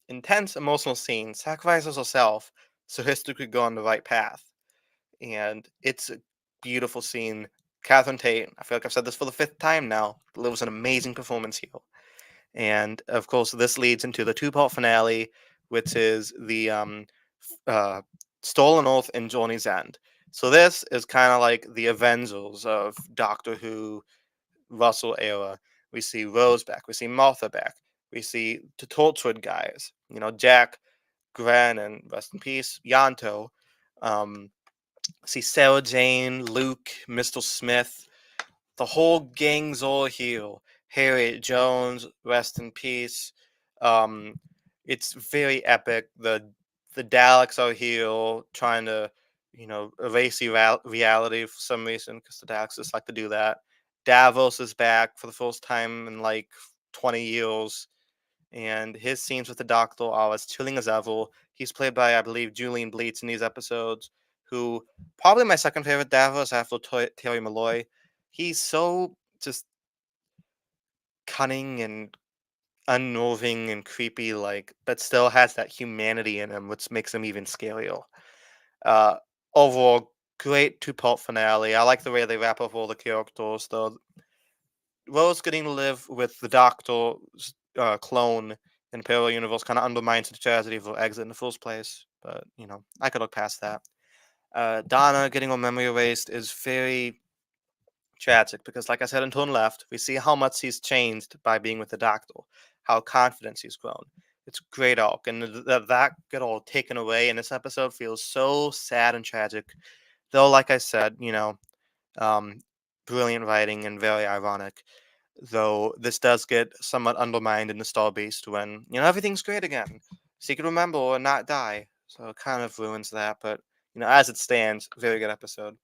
intense emotional scene, sacrifices herself so history could go on the right path. And it's a beautiful scene. Catherine Tate, I feel like I've said this for the fifth time now, delivers an amazing performance here. And of course, this leads into the two-part finale, which is the uh, Stolen Oath and Journey's End. So this is kind of like the Avengers of Doctor Who Russell era. We see Rose back. We see Martha back. We see the Torchwood guys. Jack, Gran, and rest in peace, Yanto. Um, see Sarah Jane, Luke, Mr. Smith. The whole gang's all here. Harriet Jones, rest in peace. Um, it's very epic. The Daleks are here trying to, erase reality for some reason because the Daleks just like to do that. Davos is back for the first time in like 20 years, and his scenes with the Doctor are as chilling as ever. He's played by, I believe, Julian Bleets in these episodes, who probably my second favorite Davos after Terry Malloy. He's so just cunning and unnerving and creepy, like, but still has that humanity in him, which makes him even scarier. Uh, Overall, great two-part finale. I like the way they wrap up all the characters, though. Rose getting to live with the Doctor's clone in Parallel Universe kind of undermines the tragedy of her exit in the first place, but, I could look past that. Donna getting her memory erased is very tragic because, like I said in Turn Left, we see how much he's changed by being with the Doctor, how confident he's grown. It's great arc, and that get all taken away in this episode feels so sad and tragic. Though, like I said, um, brilliant writing and very ironic. Though this does get somewhat undermined in the Star Beast when everything's great again. She can remember or not die, so it kind of ruins that. But as it stands, very good episode.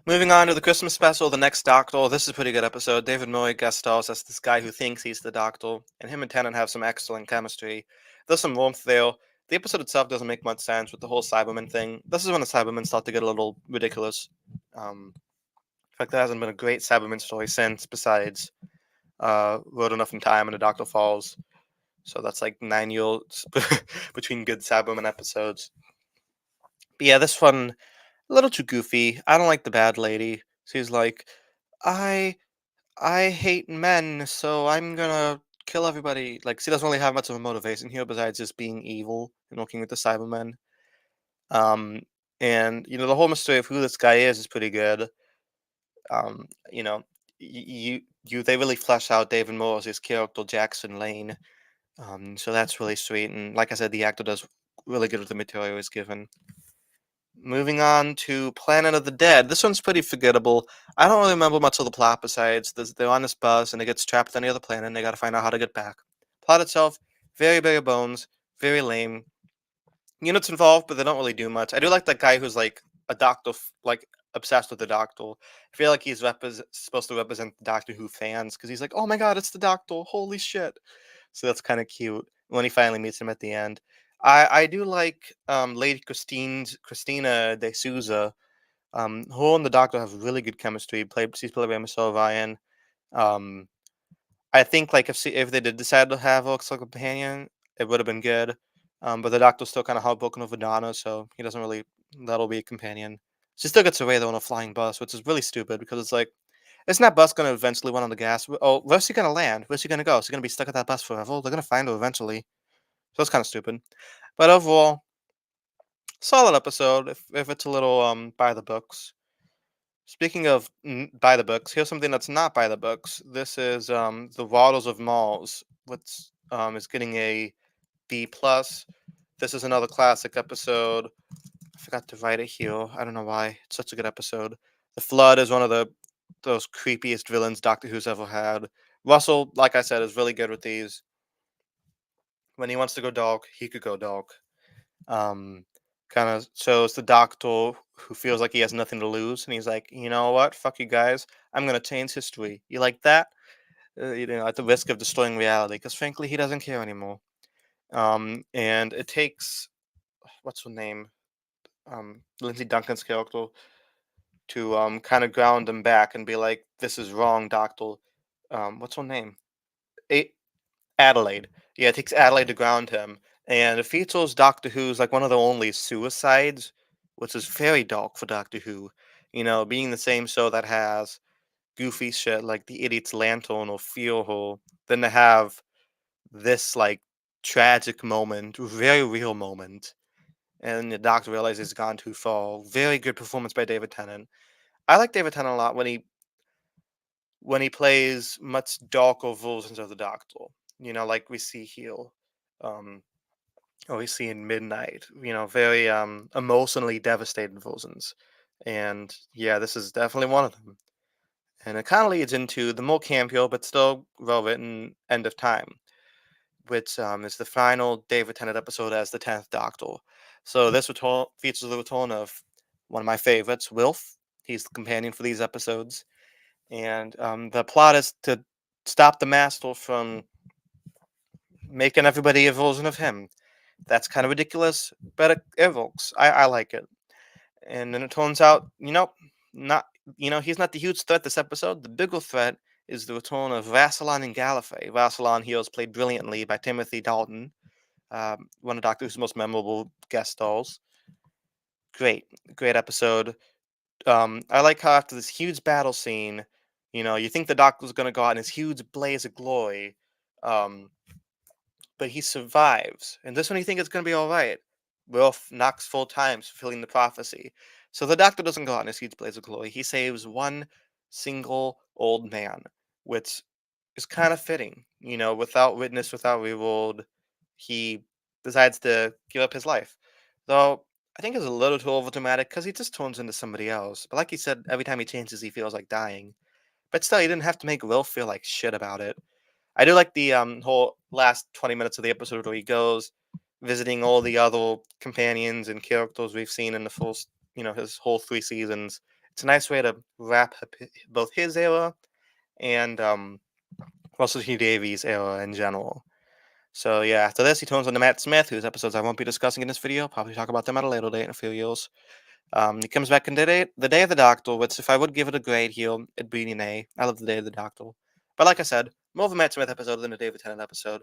Moving on to the Christmas special, The Next Doctor. This is a pretty good episode. David Murray guest stars as this guy who thinks he's the Doctor, and him and Tennant have some excellent chemistry. There's some warmth there. The episode itself doesn't make much sense with the whole Cyberman thing. This is when the Cybermen start to get a little ridiculous. In fact, there hasn't been a great Cyberman story since, besides Road Enough in Time and The Doctor Falls. So that's like 9 years between good Cyberman episodes. But yeah, this one a little too goofy. I don't like the bad lady. She's like, I I hate men, so I'm gonna kill everybody. Like, she doesn't really have much of a motivation here besides just being evil and working with the Cybermen. Um, and the whole mystery of who this guy is pretty good. Um, you know, they really flesh out David Morris' character Jackson Lane. So that's really sweet. And like I said, the actor does really good with the material he's given. Moving on to Planet of the Dead. This one's pretty forgettable. I don't really remember much of the plot besides they're on this bus and they get trapped on the other planet and they gotta find out how to get back. Plot itself, very bare bones, very lame. Units involved, but they don't really do much. I do like that guy who's like a doctor, like obsessed with the Doctor. I feel like he's supposed to represent the Doctor Who fans because he's like, oh my god, it's the Doctor, holy shit. So that's kind of cute when he finally meets him at the end. I do like Lady Christina De Souza. Her and the Doctor have really good chemistry. She's played by Michelle Ryan. Um, I think like if they did decide to have her as a companion, it would have been good. But the Doctor's still kind of heartbroken over Donna, so he doesn't really let her be a companion. She still gets away though on a flying bus, which is really stupid because it's like, isn't that bus gonna eventually run on the gas? Oh, where's she gonna land? Where's she gonna go? She's gonna be stuck at that bus forever. They're gonna find her eventually. So it's kind of stupid. But overall, solid episode. If it's a little by the books. Speaking of by the books, here's something that's not by the books. This is the Waters of Mars, which is getting a B plus. This is another classic episode. I forgot to write it here. I don't know why. It's such a good episode. The Flood is one of those creepiest villains Doctor Who's ever had. Russell, like I said, is really good with these. When he wants to go dark, he could go dark. Um, kind of shows the Doctor who feels like he has nothing to lose, and he's like, you know what? Fuck you guys. I'm gonna change history. You like that? At the risk of destroying reality, because frankly, he doesn't care anymore. And it takes what's her name? Lindsay Duncan's character to kind of ground him back and be like, "This is wrong, Doctor." What's her name? A- Adelaide. Yeah, it takes Adelaide to ground him, and it features Doctor Who's like one of the only suicides, which is very dark for Doctor Who. Being the same show that has goofy shit like the Idiot's Lantern or Feel Her, then to have this like tragic moment, very real moment, and the Doctor realizes he's gone too far. Very good performance by David Tennant. I like David Tennant a lot when he plays much darker versions of the Doctor. Like we see here, um, or we see in Midnight. Very emotionally devastated versions. And yeah, this is definitely one of them. And it kind of leads into the more campier but still well written End of Time, which is the final David Tennant episode as the 10th Doctor. So this features the return of one of my favorites, Wilf. He's the companion for these episodes. And the plot is to stop the Master from making everybody a version of him. That's kind of ridiculous, but it works. I like it. And then it turns out, not he's not the huge threat this episode. The bigger threat is the return of Rassilon and Gallifrey. Rassilon here is played brilliantly by Timothy Dalton, one of Doctor Who's most memorable guest stars. Great, great episode. I like how after this huge battle scene, you think the Doctor's gonna go out in this huge blaze of glory, um, but he survives. And this one you think it's gonna be all right. Wilf knocks full times, fulfilling the prophecy. So the Doctor doesn't go out in this huge blaze of glory. He saves one single old man, which is kind of fitting. Without witness, without reward, he decides to give up his life. Though I think it's a little too overdramatic because he just turns into somebody else. But like he said, every time he changes, he feels like dying. But still, he didn't have to make Will feel like shit about it. I do like the whole last 20 minutes of the episode where he goes visiting all the other companions and characters we've seen in the first, his whole 3 seasons. It's a nice way to wrap up both his era and Russell T Davies' era in general. So yeah, after this, he turns on to Matt Smith, whose episodes I won't be discussing in this video. Probably talk about them at a later date in a few years. He comes back in the Day of the Doctor, which if I would give it a grade here, it'd be an A. I love the Day of the Doctor. But like I said, more of a Matt Smith episode than a David Tennant episode.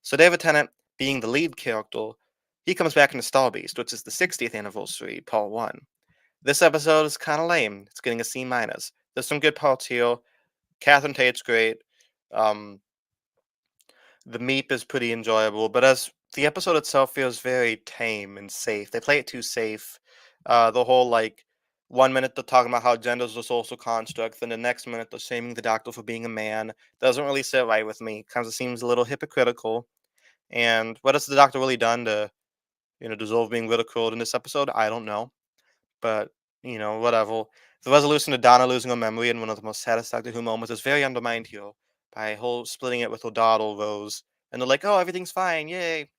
So David Tennant, being the lead character, he comes back in the Star Beast, which is the 60th anniversary, part 1. This episode is kind of lame. It's getting a C minus. There's some good parts here. Catherine Tate's great. Um, the Meep is pretty enjoyable, but as the episode itself feels very tame and safe. They play it too safe. The whole like 1 minute they're talking about how gender's a social construct, then the next minute they're shaming the Doctor for being a man. Doesn't really sit right with me. Kind of seems a little hypocritical. And what has the Doctor really done to, deserve being ridiculed in this episode? I don't know. But, whatever. The resolution of Donna losing her memory in one of the most saddest Doctor Who moments is very undermined here by whole splitting it with her daughter, Rose. And they're like, oh, everything's fine, yay.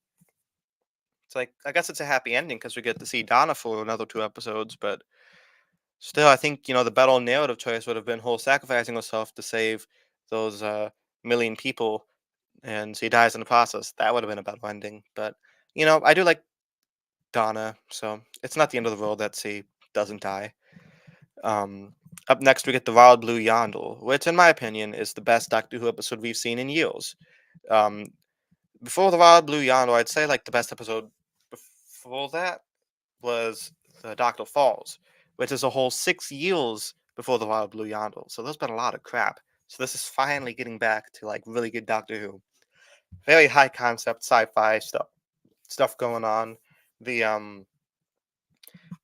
It's like, I guess it's a happy ending because we get to see Donna for another 2 episodes, but still, I think, the better narrative choice would have been her sacrificing herself to save those million people, and she dies in the process. That would have been a better ending. But, I do like Donna, so it's not the end of the world that she doesn't die. Up next, we get the Wild Blue Yonder, which, in my opinion, is the best Doctor Who episode we've seen in years. Um, Before the Wild Blue Yonder, I'd say like the best episode before that was the Doctor Falls, which is a whole 6 years before the Wild Blue Yonder. So there's been a lot of crap. So this is finally getting back to like really good Doctor Who. Very high concept sci-fi stuff going on. The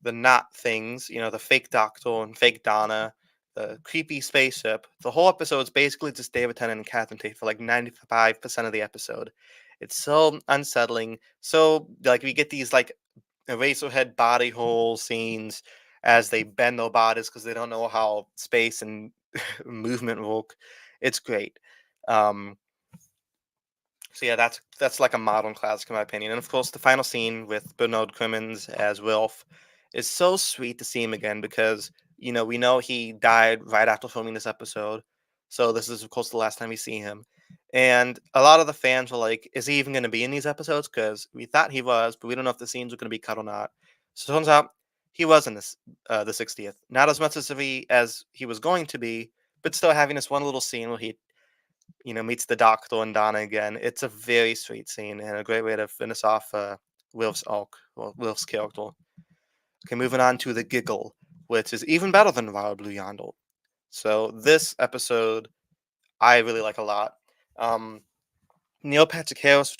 not things, the fake Doctor and fake Donna, the creepy spaceship. The whole episode's basically just David Tennant and Catherine Tate for like 95% of the episode. It's so unsettling. So like we get these like Eraserhead body hole scenes as they bend their bodies because they don't know how space and movement work. It's great. Um, so yeah, that's like a modern classic in my opinion. And of course, the final scene with Bernard Crimmins as Wilf is so sweet to see him again because we know he died right after filming this episode. So this is of course the last time we see him. And a lot of the fans were like, "Is he even going to be in these episodes?" Because we thought he was, but we don't know if the scenes are going to be cut or not. So it turns out he was in the 60th. Not as much as he was going to be, but still having this one little scene where he meets the Doctor and Donna again. It's a very sweet scene and a great way to finish off Wilf's arc, or Wilf's character. Okay, moving on to the Giggle, which is even better than Wild Blue Yonder. So this episode I really like a lot. Um, Neil Patrick Harris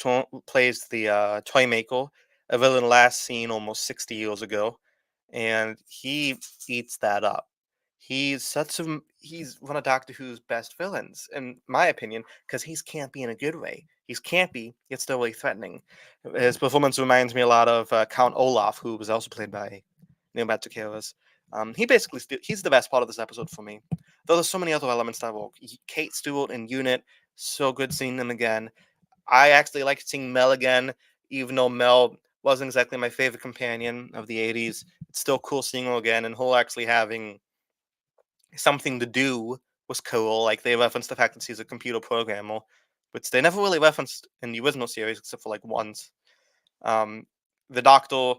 plays the toy maker, a villain last seen almost 60 years ago, and he eats that up. He's one of Doctor Who's best villains, in my opinion, because he's campy in a good way. He's campy, yet still really threatening. His performance reminds me a lot of Count Olaf, who was also played by Neil Patrick Harris. He's the best part of this episode for me. Though there's so many other elements that work. Kate Stewart and Unit, so good seeing them again. I actually like seeing Mel again, even though Mel wasn't exactly my favorite companion of the 80s. It's still cool seeing her again, and her actually having something to do was cool. Like they referenced the fact that she's a computer programmer, which they never really referenced in the original series except for like once. Um, the Doctor.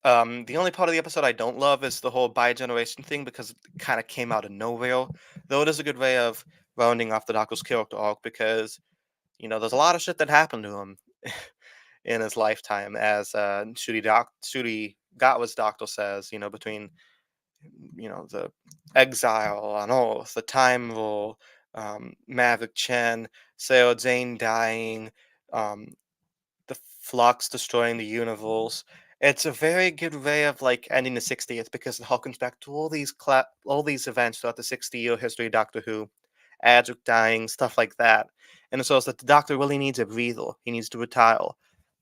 The only part of the episode I don't love is the whole bi-generation thing because it kind of came out of nowhere. Though it is a good way of rounding off the Doctor's character arc because there's a lot of shit that happened to him in his lifetime, as Shooty Gatwa's doctor says. Between the exile on Earth, the Time Rule, Maverick Chen, Sarah Jane dying, um, the Flux destroying the universe. It's a very good way of like ending the 60th because it harkens back to all these events throughout the 60-year history of Doctor Who, Adric dying, stuff like that. And it shows that the Doctor really needs a breather. He needs to retire,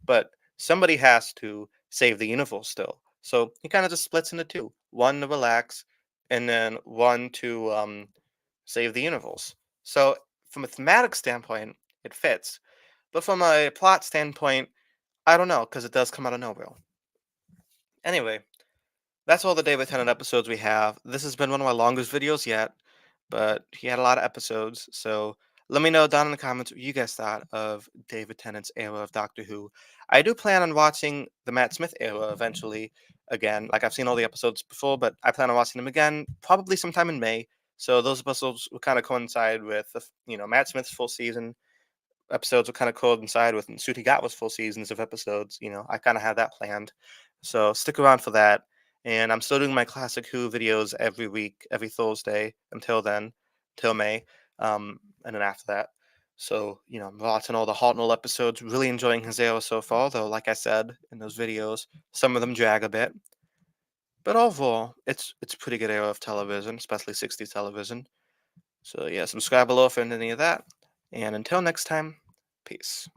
but somebody has to save the universe still. So he kind of just splits into two: one to relax, and then one to save the universe. So from a thematic standpoint, it fits. But from a plot standpoint, I don't know, because it does come out of nowhere. Anyway, that's all the David Tennant episodes we have. This has been one of my longest videos yet, but he had a lot of episodes, so let me know down in the comments what you guys thought of David Tennant's era of Doctor Who. I do plan on watching the Matt Smith era eventually again. Like I've seen all the episodes before, but I plan on watching them again probably sometime in May. So those episodes will kind of coincide with Matt Smith's full season episodes will kind of coincide with Nsuti Gatwa's full seasons of episodes. I kind of have that planned. So stick around for that. And I'm still doing my Classic Who videos every week, every Thursday until then, till May. And then after that. So, I'm watching all the Hartnell episodes, really enjoying his era so far, though, like I said in those videos, some of them drag a bit. But overall, it's a pretty good era of television, especially 60s television. So yeah, subscribe below for any of that. And until next time, peace.